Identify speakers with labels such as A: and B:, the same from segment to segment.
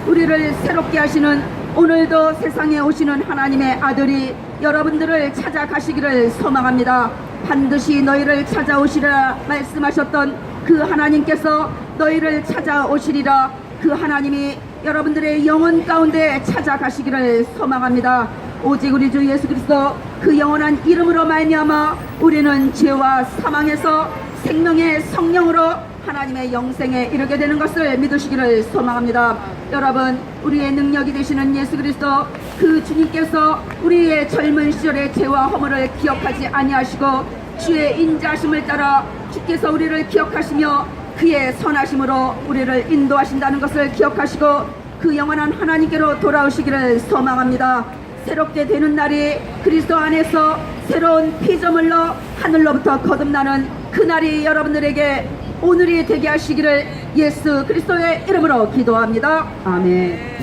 A: 우리를 새롭게 하시는 오늘도 세상에 오시는 하나님의 아들이 여러분들을 찾아가시기를 소망합니다. 반드시 너희를 찾아오시리라 말씀하셨던 그 하나님께서 너희를 찾아오시리라. 그 하나님이 여러분들의 영혼 가운데 찾아가시기를 소망합니다. 오직 우리 주 예수 그리스도 그 영원한 이름으로 말미암아 우리는 죄와 사망에서 생명의 성령으로 하나님의 영생에 이르게 되는 것을 믿으시기를 소망합니다. 여러분, 우리의 능력이 되시는 예수 그리스도 그 주님께서 우리의 젊은 시절의 죄와 허물을 기억하지 아니하시고 주의 인자하심을 따라 주께서 우리를 기억하시며 그의 선하심으로 우리를 인도하신다는 것을 기억하시고 그 영원한 하나님께로 돌아오시기를 소망합니다. 새롭게 되는 날이 그리스도 안에서 새로운 피조물로 하늘로부터 거듭나는 그 날이 여러분들에게 오늘이 되게 하시기를 예수 그리스도의 이름으로 기도합니다. 아멘.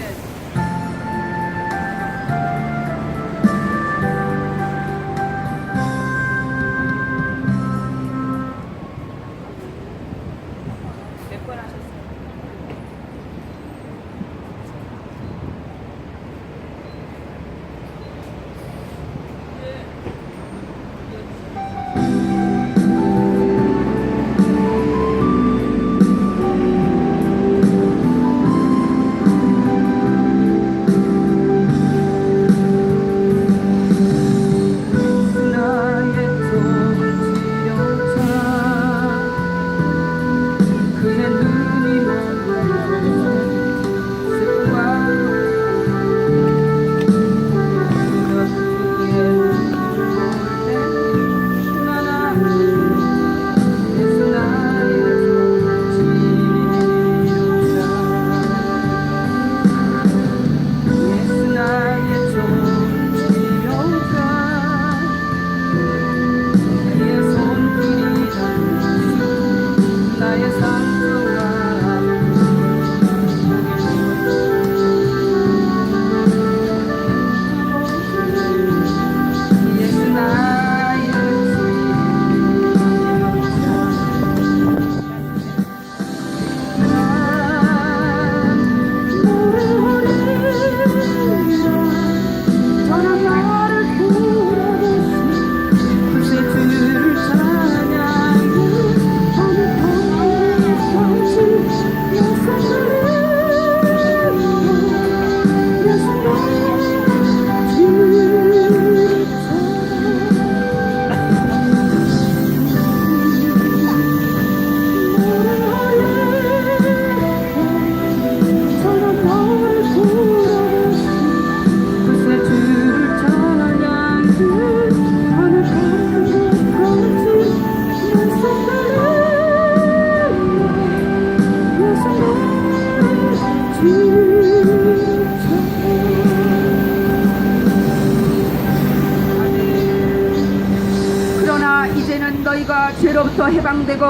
A: 그러나 이제는 너희가 죄로부터 해방되고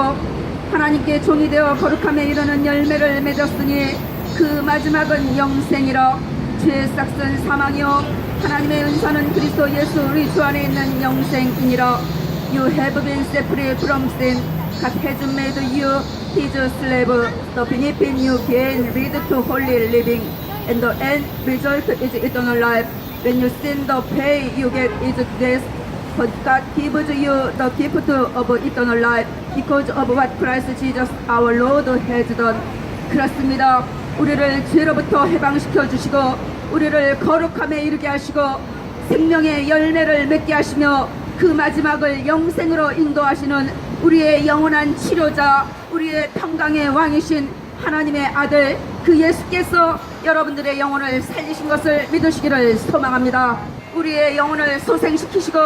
A: 하나님께 종이 되어 거룩함에 이르는 열매를 맺었으니 그 마지막은 영생이라. 죄의 싹은 사망이요 하나님의 은사는 그리스도 예수 우리 주 안에 있는 영생이니라. You have been set free from sin. God has made you his slave. The benefit you gain lead to holy living, and the end result is eternal life. When you sin, the pay you get is death. But God gives you the gift of eternal life because of what Christ Jesus our Lord has done. 그렇습니다. 우리를 죄로부터 해방시켜 주시고 우리를 거룩함에 이르게 하시고 생명의 열매를 맺게 하시며 그 마지막을 영생으로 인도하시는 우리의 영원한 치료자, 우리의 평강의 왕이신 하나님의 아들 그 예수께서 여러분들의 영혼을 살리신 것을 믿으시기를 소망합니다. 우리의 영혼을 소생시키시고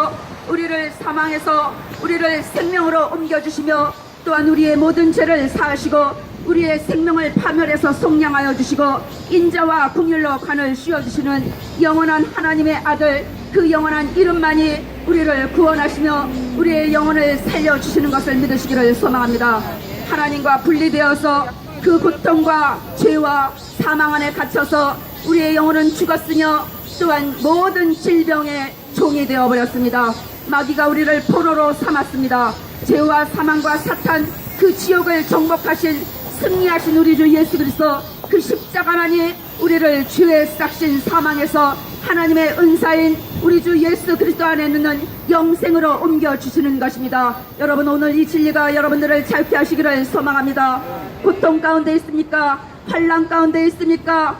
A: 우리를 사망에서 우리를 생명으로 옮겨주시며 또한 우리의 모든 죄를 사하시고 우리의 생명을 파멸해서 속량하여 주시고 인자와 긍휼로 관을 씌워주시는 영원한 하나님의 아들 그 영원한 이름만이 우리를 구원하시며 우리의 영혼을 살려주시는 것을 믿으시기를 소망합니다. 하나님과 분리되어서 그 고통과 죄와 사망 안에 갇혀서 우리의 영혼은 죽었으며 또한 모든 질병의 종이 되어버렸습니다. 마귀가 우리를 포로로 삼았습니다. 죄와 사망과 사탄 그 지옥을 정복하신 승리하신 우리 주 예수 그리스도 그 그 십자가만이 우리를 죄의 싹신 사망에서 하나님의 은사인 우리 주 예수 그리스도 안에 있는 영생으로 옮겨주시는 것입니다. 여러분, 오늘 이 진리가 여러분들을 자유케 하시기를 소망합니다. 고통 가운데 있습니까? 환난 가운데 있습니까?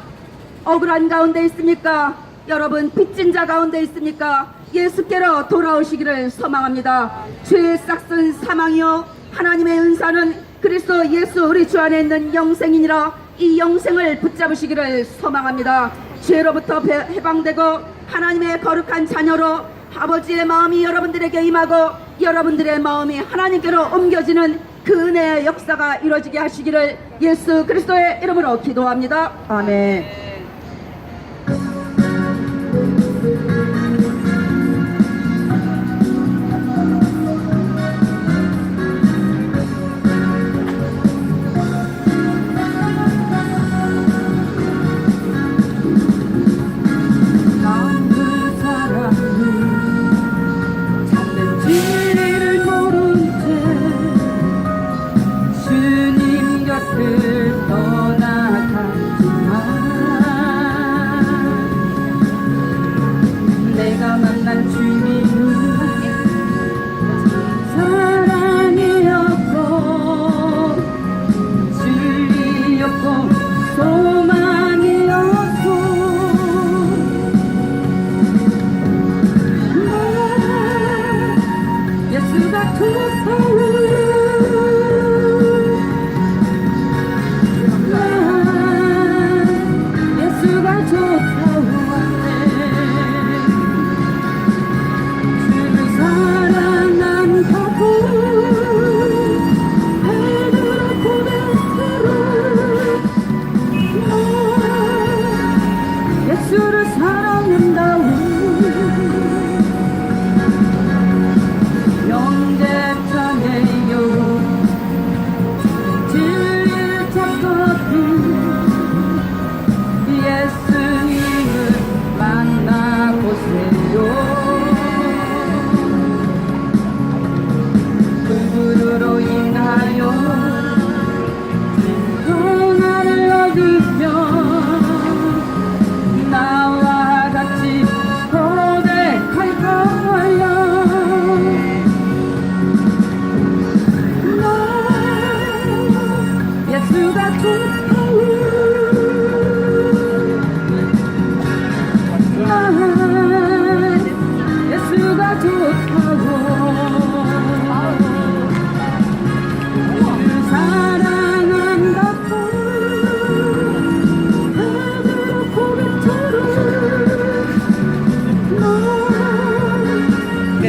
A: 억울한 가운데 있습니까? 여러분, 빚진 자 가운데 있습니까? 예수께로 돌아오시기를 소망합니다. 죄의 싹슨 사망이요 하나님의 은사는 그리스도 예수 우리 주 안에 있는 영생이니라. 이 영생을 붙잡으시기를 소망합니다. 죄로부터 해방되고 하나님의 거룩한 자녀로 아버지의 마음이 여러분들에게 임하고 여러분들의 마음이 하나님께로 옮겨지는 그 은혜의 역사가 이루어지게 하시기를 예수 그리스도의 이름으로 기도합니다. 아멘.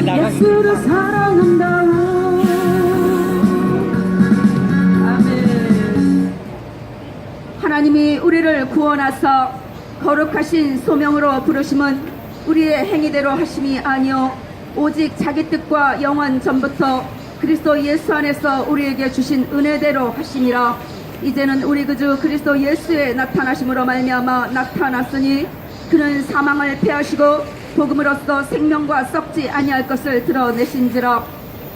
A: 예수를 사랑한다고. 아멘. 하나님이 우리를 구원하사 거룩하신 소명으로 부르심은 우리의 행위대로 하심이 아니요 오직 자기 뜻과 영원 전부터 그리스도 예수 안에서 우리에게 주신 은혜대로 하심이라. 이제는 우리 그주 그리스도 예수의 나타나심으로 말미암아 나타났으니 그는 사망을 패하시고 복음으로써 생명과 썩지 아니할 것을 드러내신지라.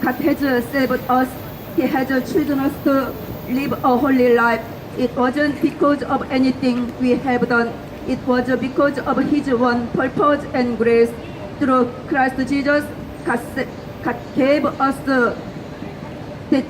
A: God has saved us. He has chosen us to live a holy life. It wasn't because of anything we have done. It was because of His one purpose and grace. Through Christ Jesus, God gave us that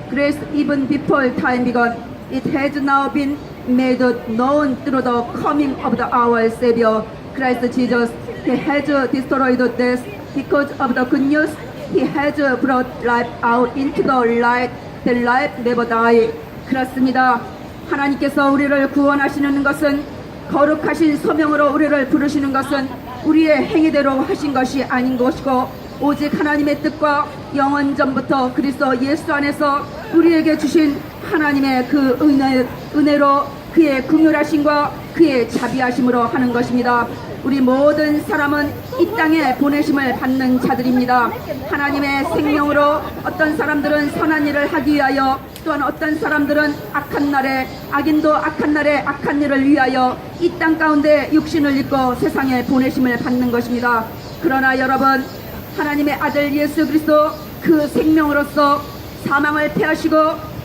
A: grace even before time began. It has now been made known through the coming of our Savior, Christ Jesus. He has destroyed death because of the good news. He has brought life out into the light. The life never die. 그렇습니다. 하나님께서 우리를 구원하시는 것은 거룩하신 소명으로 우리를 부르시는 것은 우리의 행위대로 하신 것이 아닌 것이고 오직 하나님의 뜻과 영원 전부터 그리스도 예수 안에서 우리에게 주신 하나님의 그 은혜로 그의 긍휼하심과 그의 자비하심으로 하는 것입니다. 우리 모든 사람은 이 땅에 보내심을 받는 자들입니다. 하나님의 생명으로 어떤 사람들은 선한 일을 하기 위하여 또한 어떤 사람들은 악한 날에 악인도 악한 날에 악한 일을 위하여 이 땅 가운데 육신을 입고 세상에 보내심을 받는 것입니다. 그러나 여러분, 하나님의 아들 예수 그리스도 그 생명으로서 사망을 패하시고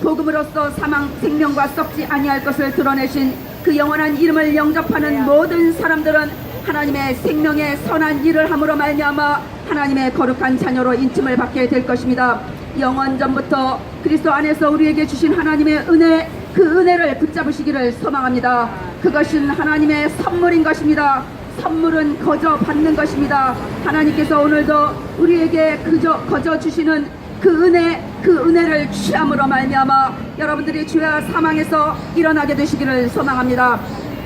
A: 복음으로써 사망 생명과 썩지 아니할 것을 드러내신 그 영원한 이름을 영접하는 모든 사람들은 하나님의 생명의 선한 일을 함으로 말미암아 하나님의 거룩한 자녀로 인침을 받게 될 것입니다. 영원전부터 그리스도 안에서 우리에게 주신 하나님의 은혜, 그 은혜를 붙잡으시기를 소망합니다. 그것은 하나님의 선물인 것입니다. 선물은 거저 받는 것입니다. 하나님께서 오늘도 우리에게 거저 주시는 그 은혜를 취함으로 말미암아 여러분들이 죄와 사망에서 일어나게 되시기를 소망합니다.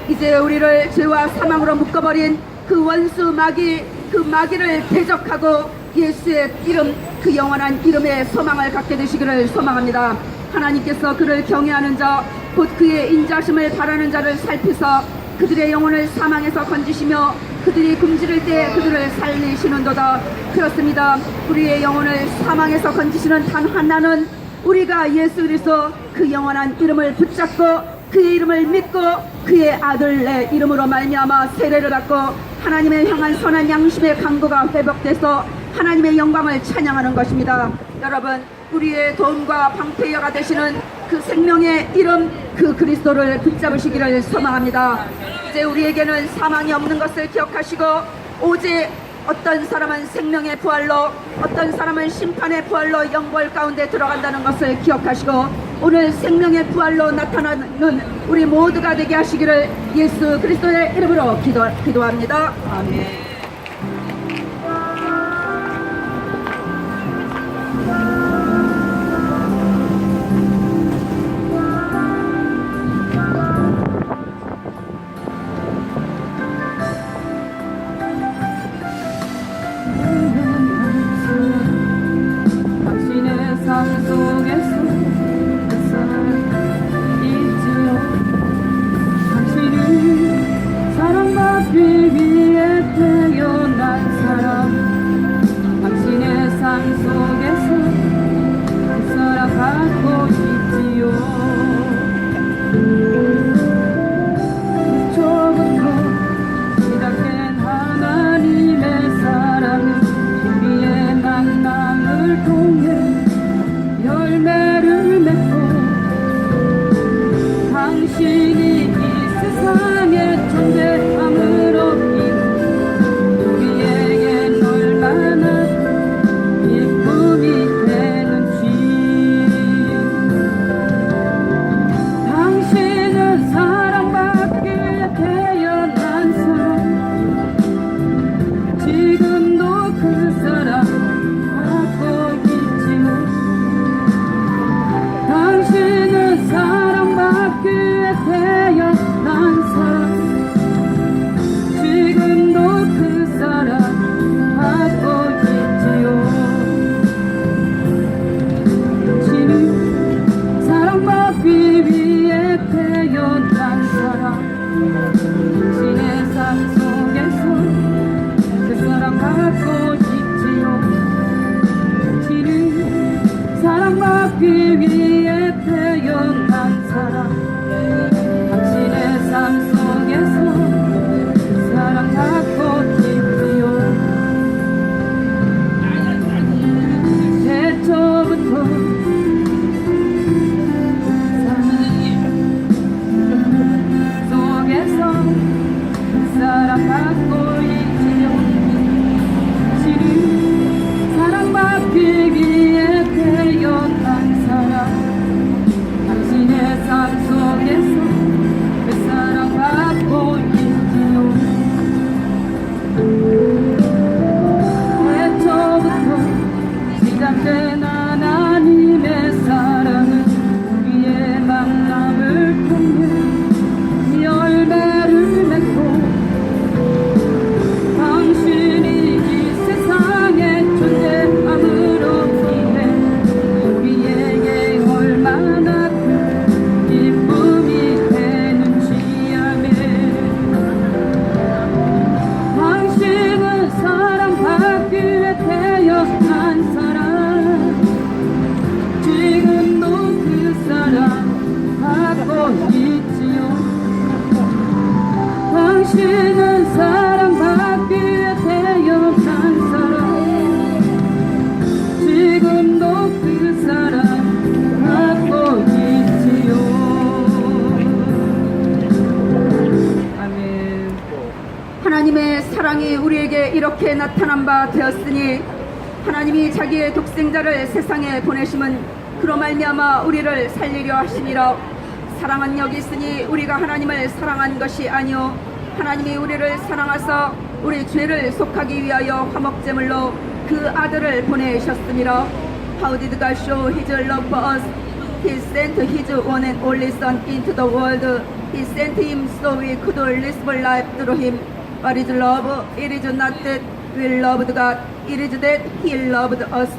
A: 이제 우리를 죄와 사망으로 묶어버린 그 원수 마귀, 그 마귀를 대적하고 예수의 이름, 그 영원한 이름의 소망을 갖게 되시기를 소망합니다. 하나님께서 그를 경외하는 자, 곧 그의 인자심을 바라는 자를 살피사 그들의 영혼을 사망에서 건지시며 그들이 굶주릴 때 그들을 살리시는도다. 그렇습니다. 우리의 영혼을 사망에서 건지시는 단 하나는 우리가 예수 그리스도 그 영원한 이름을 붙잡고 그의 이름을 믿고 그의 아들의 이름으로 말미암아 세례를 받고 하나님을 향한 선한 양심의 강구가 회복돼서 하나님의 영광을 찬양하는 것입니다. 여러분, 우리의 도움과 방패여가 되시는 그 생명의 이름, 그 그리스도를 붙잡으시기를 소망합니다. 이제 우리에게는 사망이 없는 것을 기억하시고 오직 어떤 사람은 생명의 부활로, 어떤 사람은 심판의 부활로 영벌 가운데 들어간다는 것을 기억하시고 오늘 생명의 부활로 나타나는 우리 모두가 되게 하시기를 예수 그리스도의 이름으로 기도합니다. 아멘.
B: 지금도 그 사랑 갖고
A: 하나님의 사랑이 우리에게 이렇게 나타난 바 되었으니 하나님이 자기의 독생자를 세상에 보내심은 그로 말미암아 우리를 살리려 하심이라. 사랑은 여기 있으니 우리가 하나님을 사랑한 것이 아니요 하나님이 우리를 사랑하사 우리 죄를 속하기 위하여 화목제물로 그 아들을 보내셨음이라. How did God show His love for us? He sent His one and only Son into the world. He sent Him so we could live life through Him. What is love? It is not that we loved God. It is that He loved us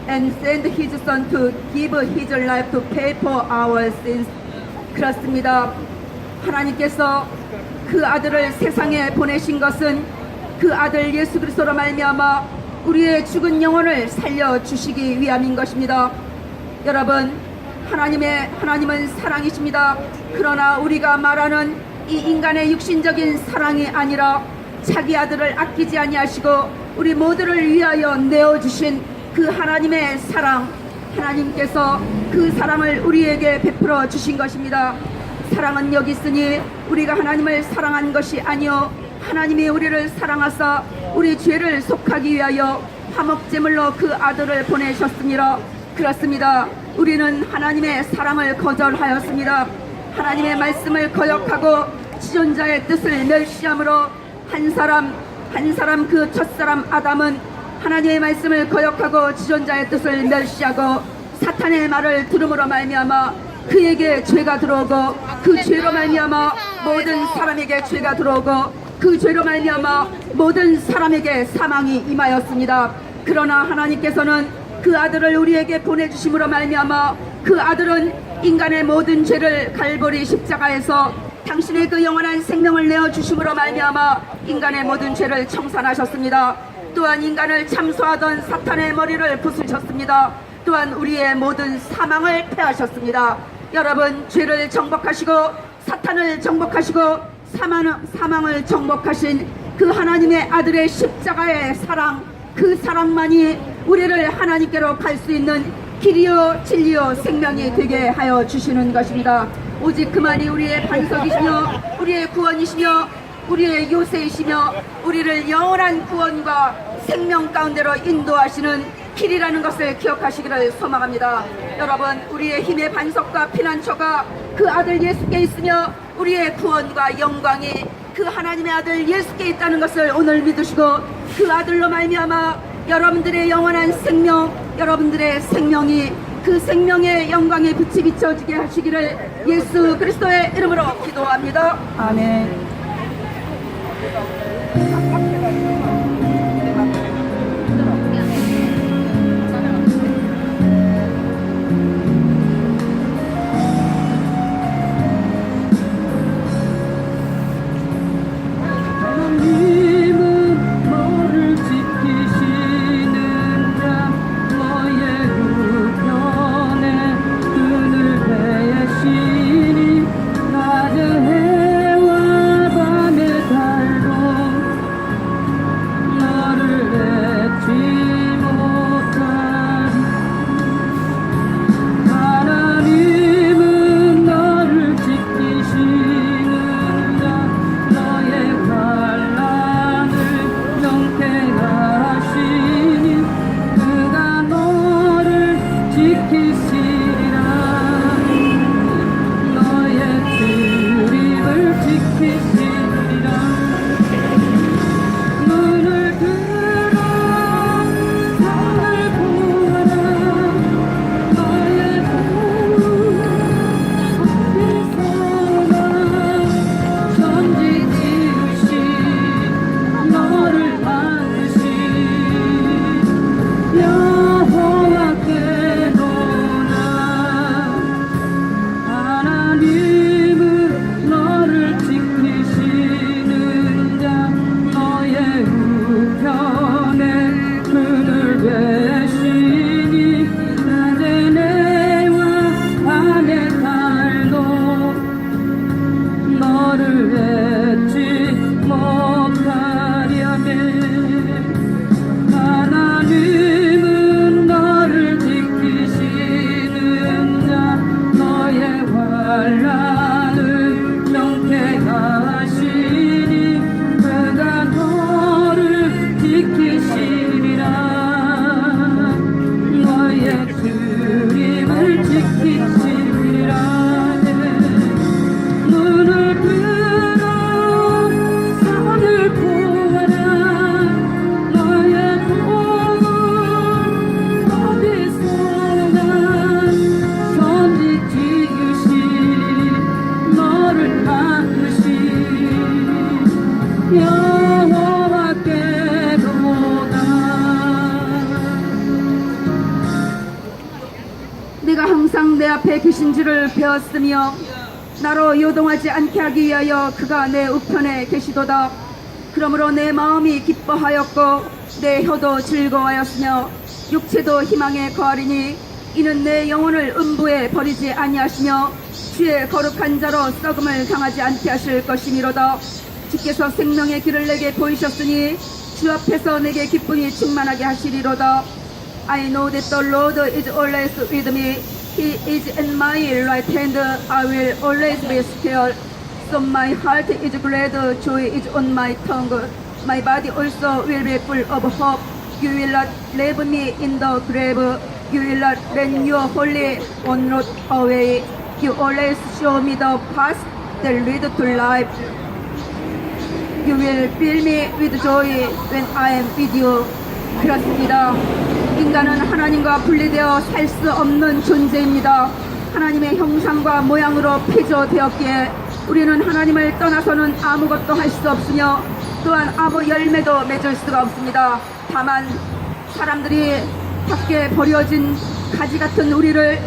A: and sent His Son to give His life to pay for our sins. 그렇습니다. 하나님께서 그 아들을 세상에 보내신 것은 그 아들 예수 그리스도로 말미암아 우리의 죽은 영혼을 살려주시기 위함인 것입니다. 여러분, 하나님은 사랑이십니다. 그러나 우리가 말하는 이 인간의 육신적인 사랑이 아니라 자기 아들을 아끼지 아니하시고 우리 모두를 위하여 내어주신 그 하나님의 사랑, 하나님께서 그 사랑을 우리에게 베풀어 주신 것입니다. 사랑은 여기 있으니 우리가 하나님을 사랑한 것이 아니요 하나님이 우리를 사랑하사 우리 죄를 속하기 위하여 화목제물로 그 아들을 보내셨습니다. 그렇습니다. 우리는 하나님의 사랑을 거절하였습니다. 하나님의 말씀을 거역하고 지존자의 뜻을 멸시함으로 한 사람 그 첫사람 아담은 하나님의 말씀을 거역하고 지존자의 뜻을 멸시하고 사탄의 말을 들음으로 말미암아 그에게 죄가 들어오고 그 죄로 말미암아 모든 사람에게 죄가 들어오고 그 죄로 말미암아 모든 사람에게 사망이 임하였습니다. 그러나 하나님께서는 그 아들을 우리에게 보내주심으로 말미암아 그 아들은 인간의 모든 죄를 갈보리 십자가에서 당신의 그 영원한 생명을 내어주심으로 말미암아 인간의 모든 죄를 청산하셨습니다. 또한 인간을 참소하던 사탄의 머리를 부수셨습니다. 또한 우리의 모든 사망을 패하셨습니다. 여러분, 죄를 정복하시고 사탄을 정복하시고 사망을 정복하신 그 하나님의 아들의 십자가의 사랑, 그 사랑만이 우리를 하나님께로 갈 수 있는 길이요 진리요 생명이 되게 하여 주시는 것입니다. 오직 그만이 우리의 반석이시며 우리의 구원이시며 우리의 요새이시며 우리를 영원한 구원과 생명 가운데로 인도하시는 길이라는 것을 기억하시기를 소망합니다. 여러분, 우리의 힘의 반석과 피난처가 그 아들 예수께 있으며 우리의 구원과 영광이 그 하나님의 아들 예수께 있다는 것을 오늘 믿으시고 그 아들로 말미암아 여러분들의 영원한 생명, 여러분들의 생명이 그 생명의 영광에 빛이 비춰지게 하시기를 예수 그리스도의 이름으로 기도합니다. 아멘. 우편에 계신 줄을 배웠으며 나로 요동하지 않게 하기 위하여 그가 내 우편에 계시도다. 그러므로 내 마음이 기뻐하였고 내 혀도 즐거워하였으며 육체도 희망에 거하리니 이는 내 영혼을 음부에 버리지 아니하시며 주의 거룩한 자로 썩음을 당하지 않게 하실 것이미로다. 주께서 생명의 길을 내게 보이셨으니 주 앞에서 내게 기쁨이 충만하게 하시리로다. I know that the Lord is always with me. He is in my right hand. I will always be still. So my heart is glad, joy is on my tongue. My body also will be full of hope. You will not leave me in the grave. You will not let your holy one rot away. You always show me the path that lead to life. You will fill me with joy when I am with you. 그렇습니다. 인간은 하나님과 분리되어 살 수 없는 존재입니다. 하나님의 형상과 모양으로 피조되었기에 우리는 하나님을 떠나서는 아무것도 할 수 없으며 또한 아무 열매도 맺을 수가 없습니다. 다만 사람들이 밖에 버려진 가지 같은 우리를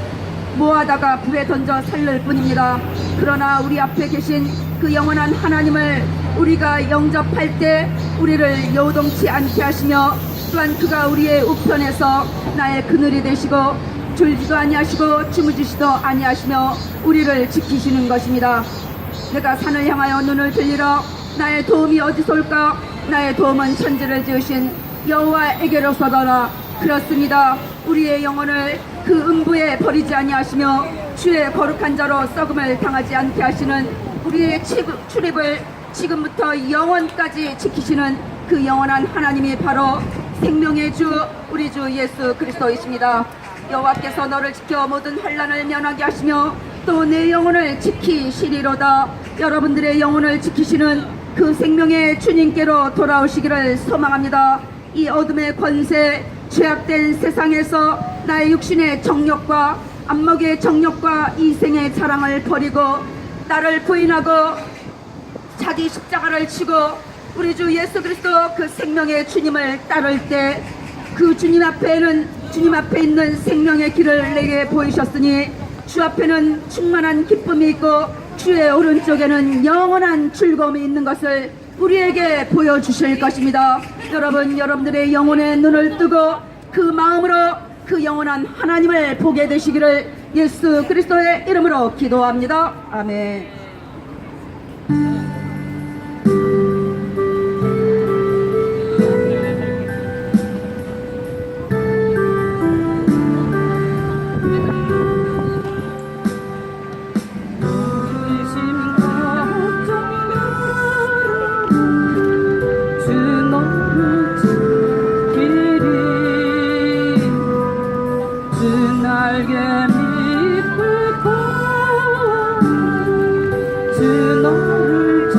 A: 모아다가 불에 던져 살릴 뿐입니다. 그러나 우리 앞에 계신 그 영원한 하나님을 우리가 영접할 때 우리를 요동치 않게 하시며 또한 그가 우리의 우편에서 나의 그늘이 되시고 졸지도 아니하시고 주무시지도 아니하시며 우리를 지키시는 것입니다. 내가 산을 향하여 눈을 들리러 나의 도움이 어디서 올까? 나의 도움은 천지를 지으신 여호와에게로서더라. 그렇습니다. 우리의 영혼을 그 음부에 버리지 아니하시며 주의 거룩한 자로 썩음을 당하지 않게 하시는 우리의 출입을 지금부터 영원까지 지키시는 그 영원한 하나님이 바로 생명의 주 우리 주 예수 그리스도이십니다. 여호와께서 너를 지켜 모든 환난을 면하게 하시며 또 내 영혼을 지키시리로다. 여러분들의 영혼을 지키시는 그 생명의 주님께로 돌아오시기를 소망합니다. 이 어둠의 권세, 죄악된 세상에서 나의 육신의 정욕과 안목의 정욕과 이생의 자랑을 버리고 나를 부인하고 자기 십자가를 치고 우리 주 예수 그리스도 그 생명의 주님을 따를 때 그 주님 앞에 있는 생명의 길을 내게 보이셨으니 주 앞에는 충만한 기쁨이 있고 주의 오른쪽에는 영원한 즐거움이 있는 것을 우리에게 보여주실 것입니다. 여러분들의 영혼의 눈을 뜨고 그 마음으로 그 영원한 하나님을 보게 되시기를 예수 그리스도의 이름으로 기도합니다. 아멘.
B: 날개 밑을 주 너를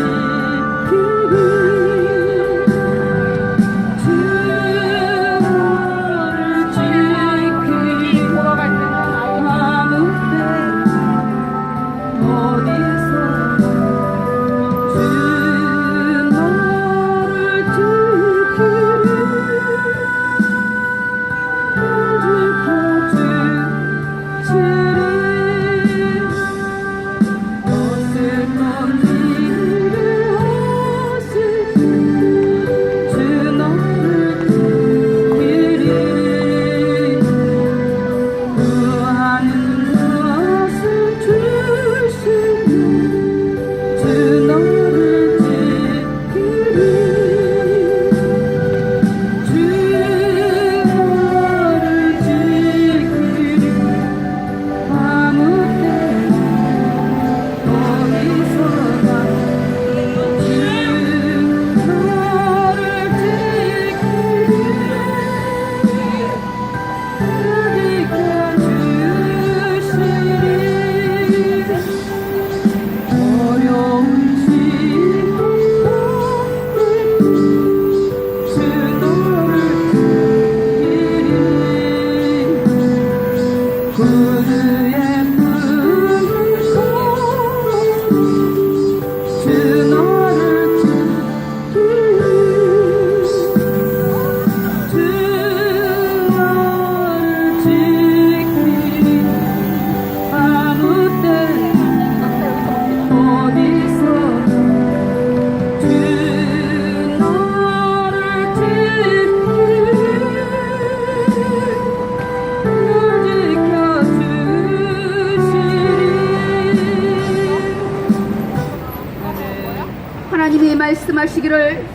A: 하나님이 말씀하시기를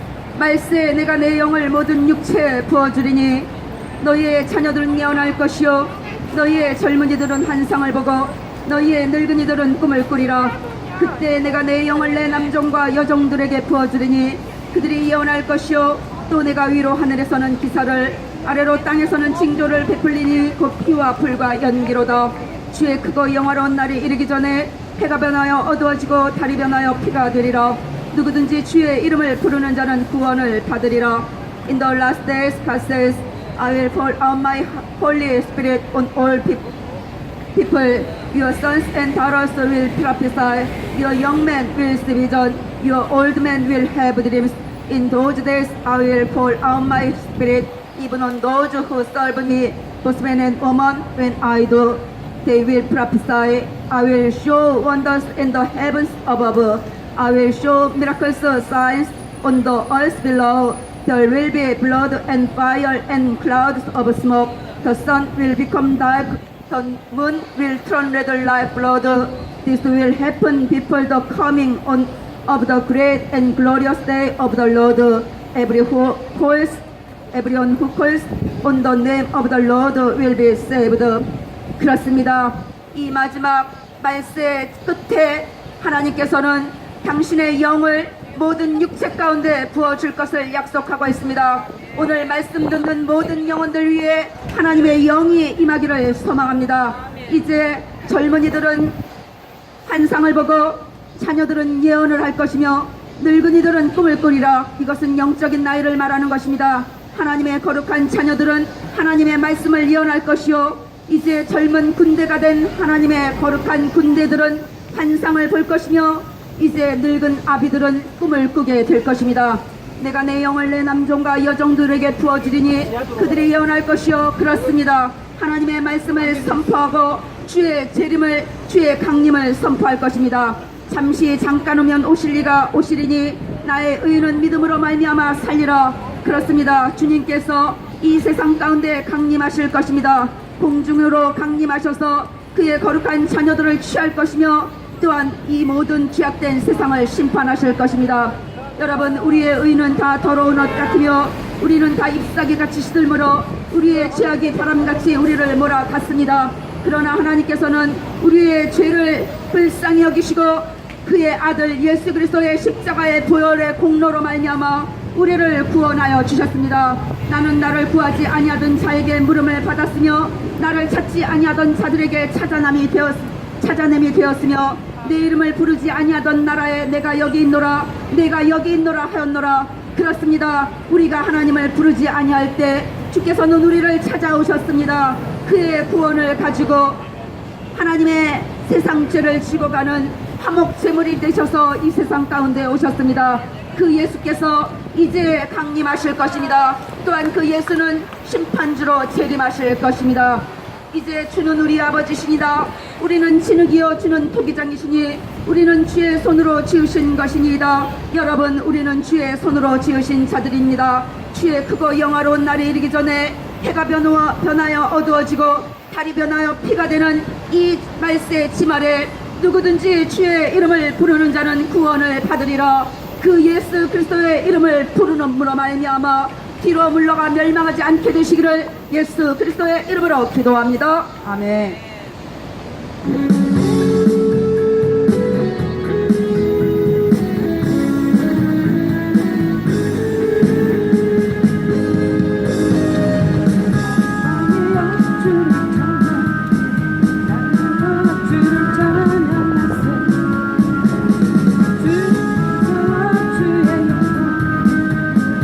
A: 말세 내가 내 영을 모든 육체에 부어주리니 너희의 자녀들은 예언할 것이요 너희의 젊은이들은 환상을 보고 너희의 늙은이들은 꿈을 꾸리라. 그때 내가 내 영을 내 남종과 여종들에게 부어주리니 그들이 예언할 것이요 또 내가 위로 하늘에서는 기사를 아래로 땅에서는 징조를 베풀리니 곧 피와 불과 연기로다. 주의 크고 영화로운 날이 이르기 전에 해가 변하여 어두워지고 달이 변하여 피가 되리라. 누구든지 주의 이름을 부르는 자는 구원을 받으리라. In the last days, God says, I will pour out my Holy Spirit on all people. Your sons and daughters will prophesy. Your young men will see vision. Your old men will have dreams. In those days, I will pour out my Spirit even on those who serve me, both men and women. When I do, they will prophesy. I will show wonders in the heavens above. I will show miraculous signs on the earth below. There will be blood and fire and clouds of smoke. The sun will become dark. The moon will turn red like blood. This will happen before the coming on of the great and glorious day of the Lord. Everyone who calls on the name of the Lord will be saved. 그렇습니다. 이 마지막 말세 끝에 하나님께서는 당신의 영을 모든 육체 가운데 부어줄 것을 약속하고 있습니다. 오늘 말씀 듣는 모든 영혼들 위해 하나님의 영이 임하기를 소망합니다. 이제 젊은이들은 환상을 보고 자녀들은 예언을 할 것이며 늙은이들은 꿈을 꾸리라. 이것은 영적인 나이를 말하는 것입니다. 하나님의 거룩한 자녀들은 하나님의 말씀을 예언할 것이요 이제 젊은 군대가 된 하나님의 거룩한 군대들은 환상을 볼 것이며 이제 늙은 아비들은 꿈을 꾸게 될 것입니다. 내가 내 영을 내 남종과 여종들에게 부어주리니 그들이 예언할 것이요 그렇습니다. 하나님의 말씀을 선포하고 주의 재림을 주의 강림을 선포할 것입니다. 잠시 잠깐 오면 오실 이가 오시리니 나의 의는 믿음으로 말미암아 살리라. 그렇습니다. 주님께서 이 세상 가운데 강림하실 것입니다. 공중으로 강림하셔서 그의 거룩한 자녀들을 취할 것이며 또한 이 모든 죄악된 세상을 심판하실 것입니다. 여러분, 우리의 의는 다 더러운 옷 같으며 우리는 다 잎사귀같이 시들므로 우리의 죄악이 바람같이 우리를 몰아갔습니다. 그러나 하나님께서는 우리의 죄를 불쌍히 여기시고 그의 아들 예수 그리스도의 십자가의 보혈의 공로로 말미암아 우리를 구원하여 주셨습니다. 나는 나를 구하지 아니하던 자에게 물음을 받았으며 나를 찾지 아니하던 자들에게 찾아냄이 되었으며 내 이름을 부르지 아니하던 나라에 내가 여기 있노라 하였노라. 그렇습니다. 우리가 하나님을 부르지 아니할 때 주께서는 우리를 찾아오셨습니다. 그의 구원을 가지고 하나님의 세상 죄를 지고 가는 화목 제물이 되셔서 이 세상 가운데 오셨습니다. 그 예수께서 이제 강림하실 것입니다. 또한 그 예수는 심판주로 재림하실 것입니다. 이제 주는 우리 아버지시니다. 우리는 진흙이요 주는 토기장이시니 우리는 주의 손으로 지으신 것이니이다. 여러분, 우리는 주의 손으로 지으신 자들입니다. 주의 크고 영화로운 날이 이르기 전에 해가 변하여 어두워지고 달이 변하여 피가 되는 이 말세 지말에 누구든지 주의 이름을 부르는 자는 구원을 받으리라. 그 예수 그리스도의 이름을 부르는으로 말미암아 뒤로 물러가 멸망하지 않게 되시기를 예수 그리스도의 이름으로 기도합니다. 아멘.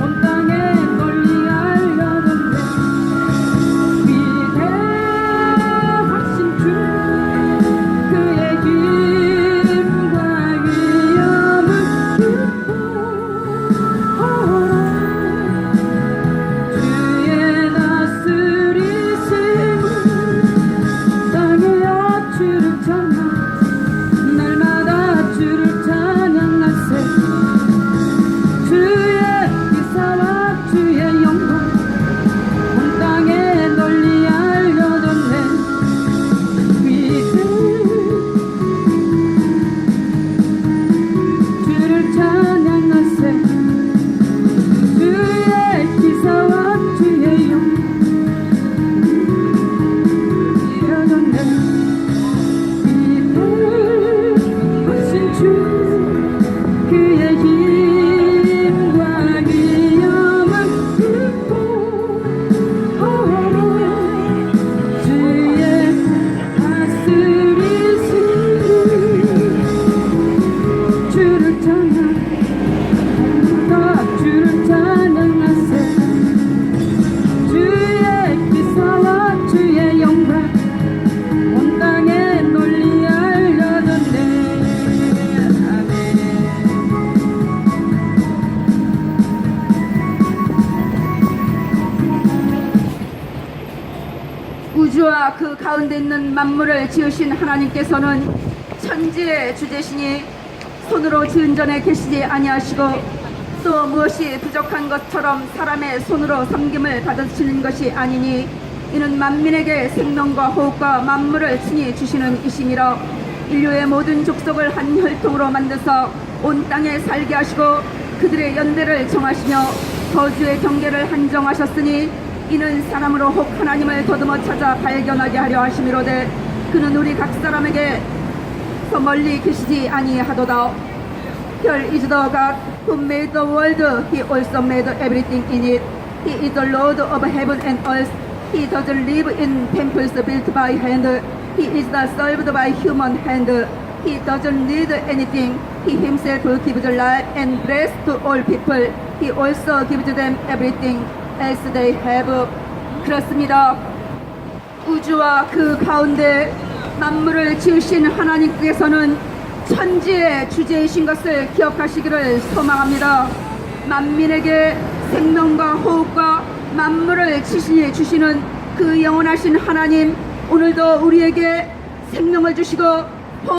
B: 온 땅에 널리 알려던데
A: 우주와 그 가운데 있는 만물을 지으신 하나님께서는 천지의 주제시니 손으로 지은 전에 계시지 아니하시고 또 무엇이 부족한 것처럼 사람의 손으로 섬김을 받으시는 것이 아니니 이는 만민에게 생명과 호흡과 만물을 친히 주시는 이심이라. 인류의 모든 족속을 한 혈통으로 만드사 온 땅에 살게 하시고 그들의 연대를 정하시며 거주의 경계를 한정하셨으니 이는 사람으로 혹 하나님을 더듬어 찾아 발견하게 하려 하심이로되 그는 우리 각 사람에게 더 멀리 계시지 아니하도다. Here is the God who made the world. He also made everything in it. He is the Lord of heaven and earth. He doesn't live in temples built by hand. He is not served by human hand. He doesn't need anything. He himself gives life and breath to all people. He also gives them everything else they have. 그렇습니다. 우주와 그 가운데 만물을 지으신 하나님께서는 천지의 주제이신 것을 기억하시기를 소망합니다. 만민에게 생명과 호흡과 만물을 친히 주시는 그 영원하신 하나님, 오늘도 우리에게 생명을 주시고